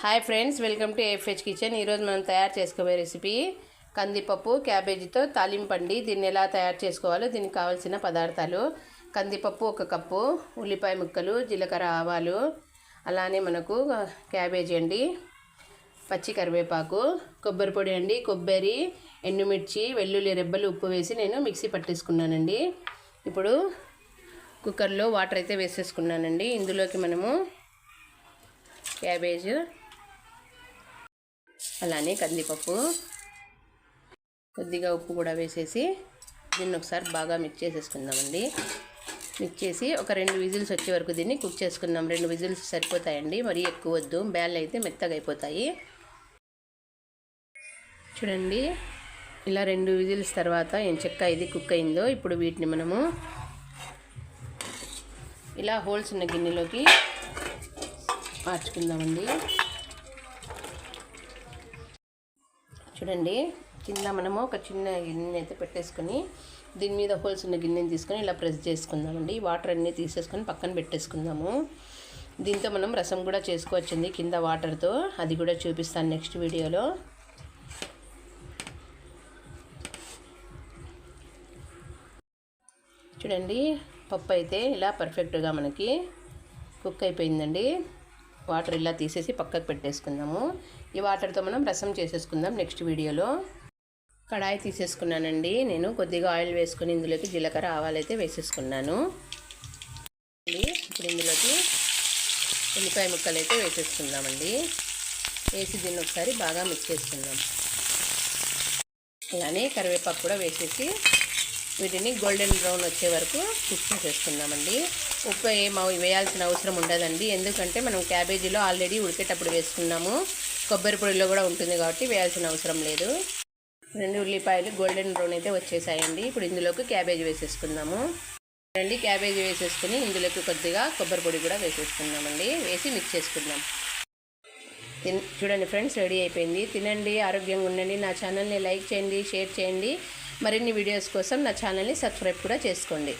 Hi friends, welcome to AFH kitchen. ఈరోజు మనం తయారు చేసుకోబోయే రెసిపీ కందిపప్పు క్యాబేజీతో తాలింపండి. దీన్ని ఎలా తయారు చేసుకోవాలో దీనికి కావాల్సిన పదార్థాలు: కందిపప్పు 1 కప్పు, ఉల్లిపాయ ముక్కలు, జీలకర్ర, ఆవాలు, అలానే మనకు క్యాబేజీ అండి, పచ్చి కరివేపాకు, కొబ్బరి పొడి అండి, కొబ్బరి, ఎండుమిర్చి, వెల్లుల్లి రెబ్బలు, ఉప్పు వేసి నేను మిక్సీ పట్టేసుకున్నానండి. ఇప్పుడు కుక్కర్లో వాటర్ అయితే వేసేసుకున్నానండి. ఇందులోకి మనము క్యాబేజ్, అలానే కందిపప్పు, కొద్దిగా ఉప్పు కూడా వేసేసి దీన్ని ఒకసారి బాగా మిక్స్ చేసేసుకుందామండి. మిక్స్ చేసి ఒక 2 విజిల్స్ వచ్చే వరకు దీన్ని కుక్ చేసుకుందాం. 2 విజిల్స్ సరిపోతాయండి, మరీ ఎక్కువ వద్దు, బ్యాళ్ళు అయితే మెత్తగా అయిపోతాయి. చూడండి, ఇలా 2 విజిల్స్ తర్వాత ఎంచక్కా ఇది కుక్ అయిందో. ఇప్పుడు వీటిని మనము ఇలా హోల్స్ ఉన్న గిన్నెలోకి మార్చుకుందామండి. చూడండి, కింద మనము ఒక చిన్న గిన్నె అయితే పెట్టేసుకొని దీని మీద హోల్స్ ఉన్న గిన్నెని తీసుకొని ఇలా ప్రెస్ చేసుకుందామండి. వాటర్ అన్నీ తీసేసుకొని పక్కన పెట్టేసుకుందాము. దీంతో మనం రసం కూడా చేసుకోవచ్చండి కింద వాటర్తో, అది కూడా చూపిస్తాను నెక్స్ట్ వీడియోలో. చూడండి, పప్పు అయితే ఇలా పర్ఫెక్ట్గా మనకి కుక్ అయిపోయిందండి. వాటర్ ఇలా తీసేసి పక్కకు పెట్టేసుకుందాము. ఈ వాటర్తో మనం రసం చేసేసుకుందాం నెక్స్ట్ వీడియోలో. కడాయి తీసేసుకున్నానండి నేను. కొద్దిగా ఆయిల్ వేసుకొని ఇందులోకి జీలకర్ర, ఆవాలు అయితే వేసేసుకున్నాను. ఇప్పుడు ఇందులోకి ఉల్లిపాయ ముక్కలు అయితే వేసేసుకుందామండి. వేసి దీన్ని ఒకసారి బాగా మిక్స్ చేసుకుందాం. అలానే కరివేపాకు కూడా వేసేసి వీటిని గోల్డెన్ బ్రౌన్ వచ్చే వరకు కుక్ చేసేసుకుందామండి. ఉప్పు వేయాల్సిన అవసరం ఉండదండి, ఎందుకంటే మనం క్యాబేజీలో ఆల్రెడీ ఉడికేటప్పుడు వేసుకున్నాము. కొబ్బరి పొడిలో కూడా ఉంటుంది కాబట్టి వేయాల్సిన అవసరం లేదు. 2 ఉల్లిపాయలు గోల్డెన్ బ్రౌన్ అయితే వచ్చేసాయండి. ఇప్పుడు ఇందులోకి క్యాబేజీ వేసేసుకుందాము. క్యాబేజీ వేసేసుకుని ఇందులోకి కొద్దిగా కొబ్బరి పొడి కూడా వేసేసుకుందామండి. వేసి మిక్స్ చేసుకుందాం. చూడండి ఫ్రెండ్స్, రెడీ అయిపోయింది. తినండి, ఆరోగ్యంగా ఉండండి. నా ఛానల్ని లైక్ చేయండి, షేర్ చేయండి. మరిన్ని వీడియోస్ కోసం నా ఛానల్ని సబ్స్క్రైబ్ కూడా చేసుకోండి.